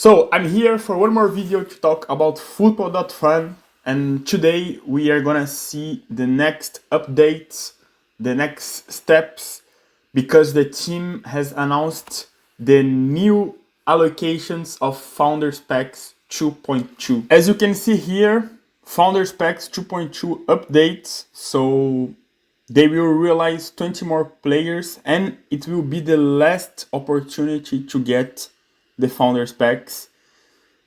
So I'm here for one more video to talk about Football.Fun, and today we are gonna see the next updates, the next steps, because the team has announced the new allocations of Founders Packs 2.2. As you can see here, Founders Packs 2.2 updates, so they will realize 20 more players, and it will be the last opportunity to get the Founders Packs.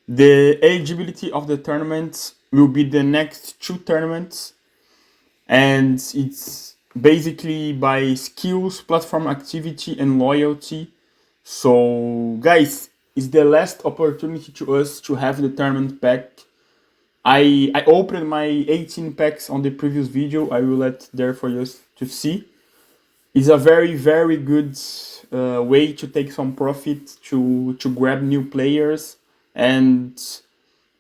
The eligibility of the tournaments will be the next two tournaments, and it's basically by skills, platform activity, and loyalty. So, guys, it's the last opportunity to us to have the tournament pack. I opened my 18 packs on the previous video. I will let there for you to see. It's a very good way to take some profit to grab new players, and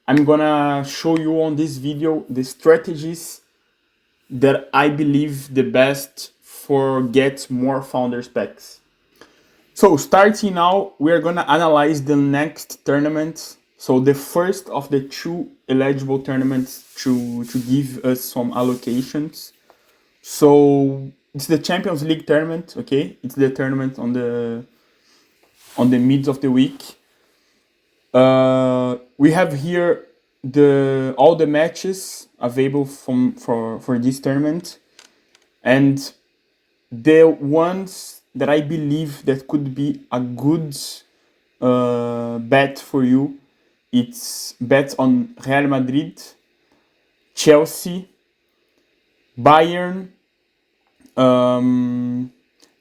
I'm gonna show you on this video the strategies that I believe the best for get more founders packs. So starting now, we are gonna analyze the next tournament. So the first of the two eligible tournaments to give us some allocations. So it's the Champions League tournament, okay? It's the tournament on the mid of the week. We have here all the matches available for this tournament, and the ones that I believe that could be a good bet for you. It's bet on Real Madrid, Chelsea, Bayern,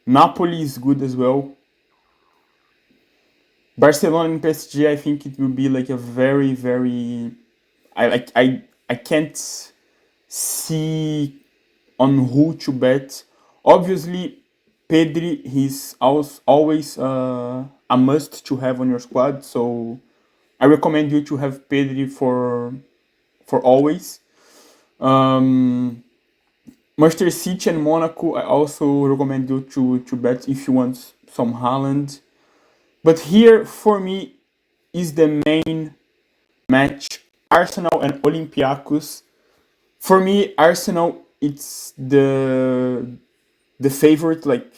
Napoli is good as well. Barcelona and PSG, I think it will be like a very. I can't see on who to bet. Obviously, Pedri, he's always a must to have on your squad. So I recommend you to have Pedri for always. Manchester City and Monaco, I also recommend you to bet if you want some Haaland. But here, for me, is the main match, Arsenal and Olympiacos. For me, Arsenal, it's the favorite, like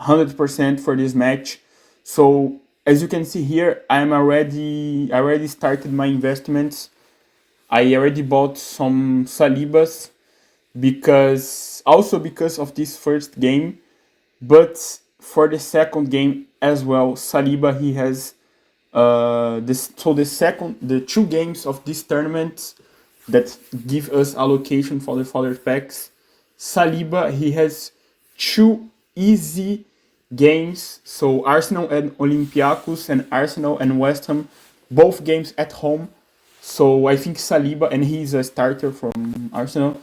100% for this match. So as you can see here, I already started my investments. I already bought some Salibas because of this first game, but for the second game as well, Saliba, he has the two games of this tournament that give us allocation for the fodder packs. Saliba, he has two easy games, so Arsenal and Olympiacos and Arsenal and West Ham, both games at home. So I think Saliba, and he's a starter from Arsenal,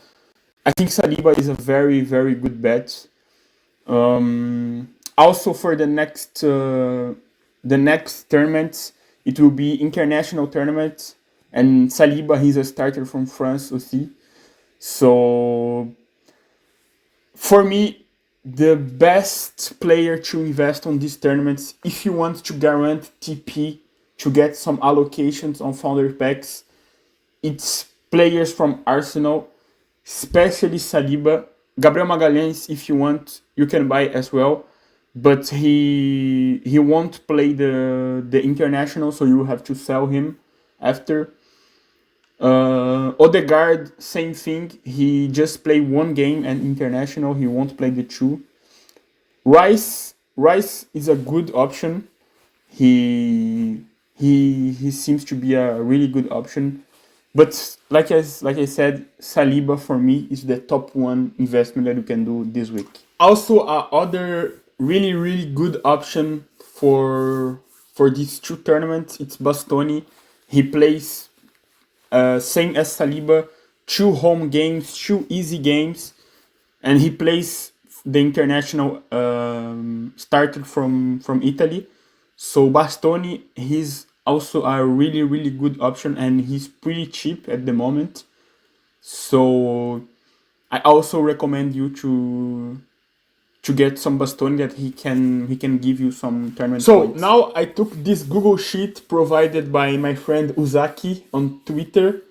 I think Saliba is a very good bet. Also for the next tournaments, it will be international tournaments, and Saliba, he's a starter from France aussi. So for me, the best player to invest on these tournaments, if you want to guarantee TP to get some allocations on founder packs, it's players from Arsenal, especially Saliba. Gabriel Magalhães, if you want, you can buy as well, but he won't play the international, so you have to sell him after. Odegaard, same thing. He just played one game and international. He won't play the two. Rice is a good option. He seems to be a really good option. But like I said, Saliba for me is the top one investment that you can do this week. Also, other really good option for these two tournaments, it's Bastoni. He plays same as Saliba, two home games, two easy games, and he plays the international started from Italy. So Bastoni, he's also a really good option, and he's pretty cheap at the moment. So I also recommend you to get some bastoni that he can give you some tournament points. So now I took this Google Sheet provided by my friend Uzaki on Twitter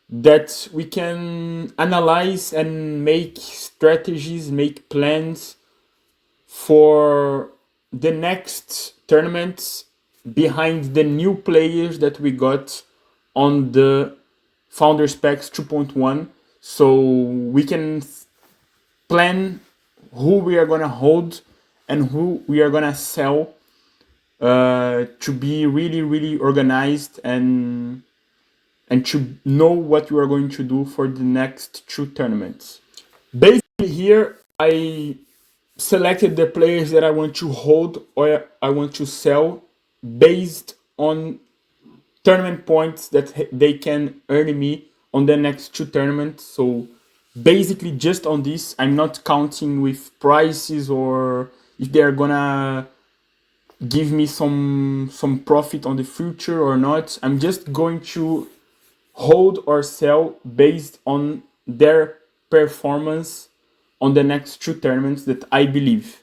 that we can analyze and make strategies, make plans for the next tournaments behind the new players that we got on the Founders Packs 2.1. So we can plan who we are gonna hold and who we are gonna sell to be really, really organized and to know what you are going to do for the next two tournaments. Basically, here I selected the players that I want to hold or I want to sell based on tournament points that they can earn me on the next two tournaments. So basically just on this, I'm not counting with prices or if they're gonna give me some profit on the future or not. I'm just going to hold or sell based on their performance on the next two tournaments that I believe.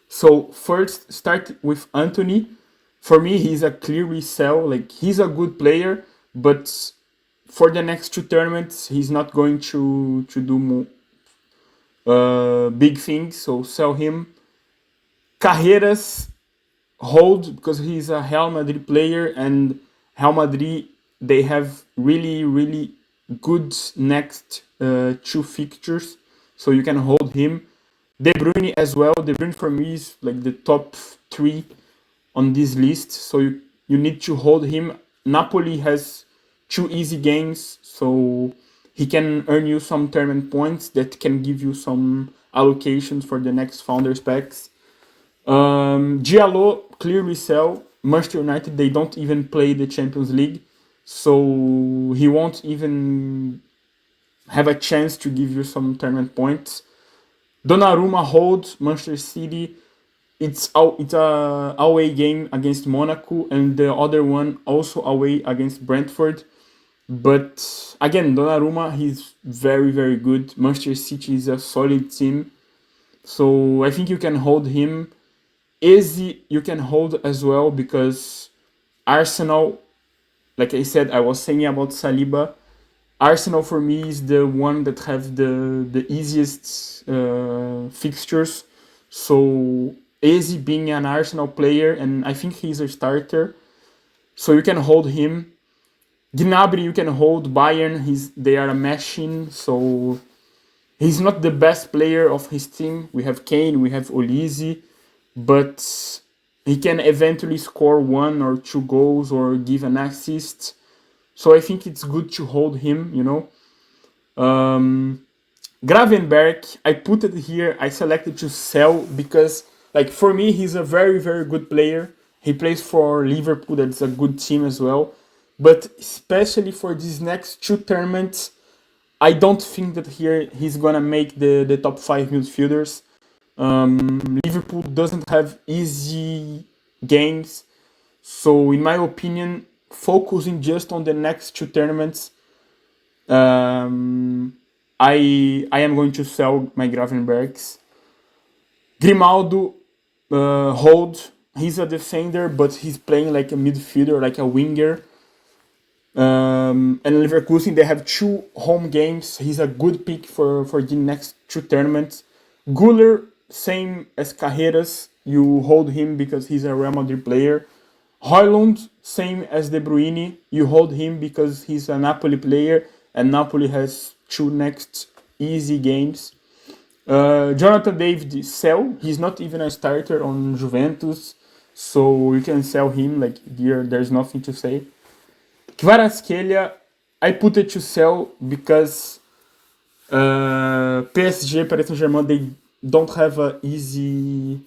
So first, start with Anthony. For me, he's a clear resell. Like he's a good player, but for the next two tournaments, he's not going to do big things. So sell him. Carreras, hold because he's a Real Madrid player and Real Madrid they have really really good next two fixtures, so you can hold him. De Bruyne as well. De Bruyne for me is like the top three on this list, so you need to hold him. Napoli has two easy games, so he can earn you some tournament points that can give you some allocations for the next Founders Packs. Diallo clearly sell. Manchester United, they don't even play the Champions League, so he won't even have a chance to give you some tournament points. Donnarumma hold. Manchester City, it's a away game against Monaco and the other one also away against Brentford. But again, Donnarumma, he's very very good. Manchester City is a solid team, so I think you can hold him. Easy you can hold as well because Arsenal, like I said, I was saying about Saliba. Arsenal for me is the one that have the easiest fixtures. So Easy being an Arsenal player, and I think he's a starter, so you can hold him. Gnabry you can hold. Bayern, they are a machine, so he's not the best player of his team. We have Kane, we have Olise, but he can eventually score one or two goals or give an assist. So I think it's good to hold him, you know. Gravenberg, I put it here. I selected to sell because, like, for me, he's a very, very good player. He plays for Liverpool, that's a good team as well. But especially for these next two tournaments, I don't think that here he's gonna make the top five midfielders. Liverpool doesn't have easy games, so in my opinion, focusing just on the next two tournaments, I am going to sell my Gravenbergs. Grimaldo, hold. He's a defender, but he's playing like a midfielder, like a winger. And Leverkusen, they have two home games. He's a good pick for the next two tournaments. Guller, same as Carreras. You hold him because he's a Real Madrid player. Højlund, same as De Bruyne. You hold him because he's a Napoli player, and Napoli has two next easy games. Jonathan David, sell. He's not even a starter on Juventus, so you can sell him. Like here, there's nothing to say. Kvaratskhelia, I put it to sell because PSG, Paris Saint-Germain, they don't have a easy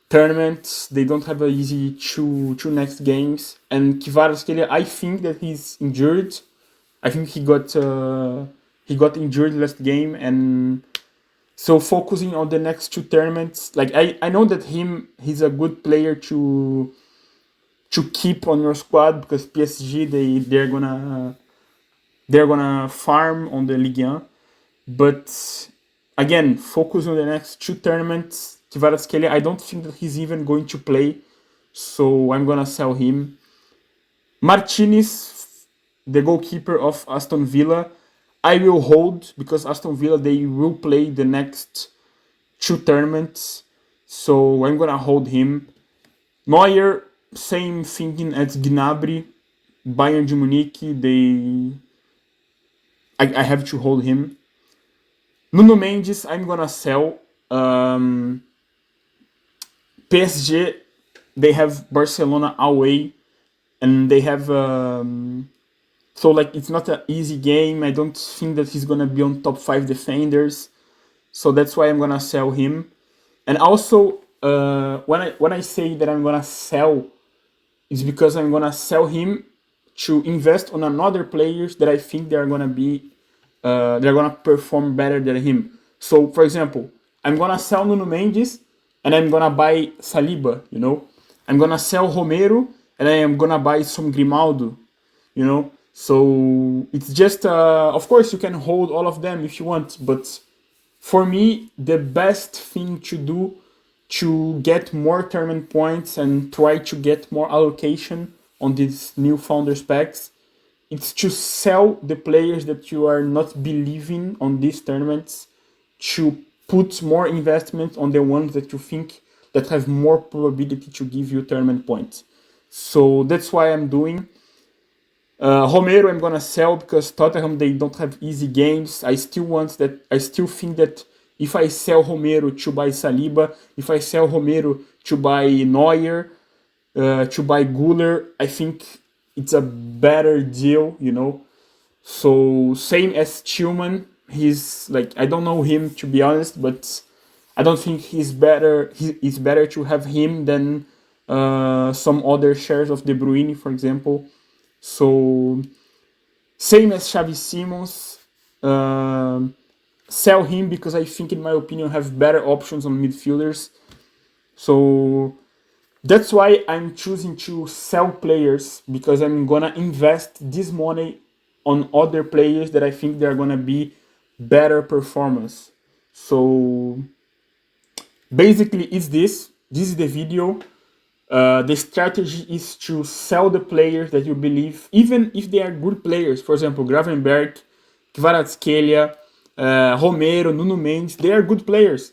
tournament. They don't have a easy two next games. And Kvaratskhelia, I think that he's injured. I think he got injured last game, and so focusing on the next two tournaments. Like I know that he's a good player to keep on your squad because PSG they're gonna farm on the Ligue 1. But again, focus on the next two tournaments. Kvaratskhelia, I don't think that he's even going to play, so I'm gonna sell him. Martinez, the goalkeeper of Aston Villa, I will hold because Aston Villa, they will play the next 2 tournaments, so I'm gonna hold him. Neuer, same thinking as Gnabry, Bayern de Munich, I have to hold him. Nuno Mendes, I'm gonna sell. PSG, they have Barcelona away, and they have so like it's not an easy game. I don't think that he's gonna be on top 5 defenders, so that's why I'm gonna sell him. And also, when I say that I'm gonna sell, it's because I'm gonna sell him to invest on another players that I think they're gonna perform better than him. So, for example, I'm gonna sell Nuno Mendes and I'm gonna buy Saliba. I'm gonna sell Romero and I am gonna buy some Grimaldo. So it's just of course you can hold all of them if you want, but for me the best thing to do to get more tournament points and try to get more allocation on these new founders packs, it's to sell the players that you are not believing on these tournaments, to put more investment on the ones that you think that have more probability to give you tournament points. So that's why I'm doing. Romero, I'm gonna sell because Tottenham, they don't have easy games. I still think that if I sell Romero to buy Saliba, if I sell Romero to buy Neuer, to buy Guller, I think it's a better deal. So same as Tillman, he's like, I don't know him to be honest, but I don't think he's better. It's better to have him than some other shares of De Bruyne, for example. So same as Xavi Simons, sell him because I think, in my opinion, have better options on midfielders. So that's why I'm choosing to sell players, because I'm gonna invest this money on other players that I think they're gonna be better performance. So basically, it's this. This is the video. The strategy is to sell the players that you believe, even if they are good players. For example, Gravenberg, Kvaratskhelia, Romero, Nuno Mendes, they are good players.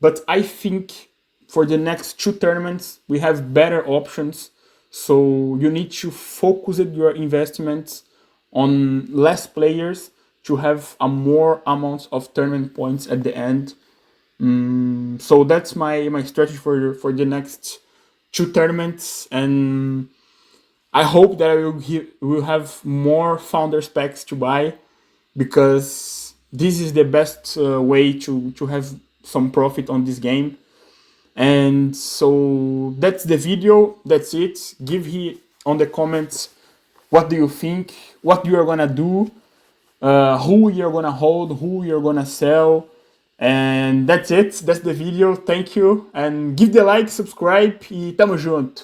But I think for the next 2 tournaments, we have better options. So you need to focus your investments on less players to have a more amount of tournament points at the end. So that's my strategy for the next 2 tournaments, and I hope that I will have more founders packs to buy, because this is the best way to have some profit on this game. And so that's the video. That's it. Give here on the comments what do you think, what you are gonna do, who you're gonna hold, who you're gonna sell. And that's it. That's the video. Thank you. And give the like, subscribe e tamo junto.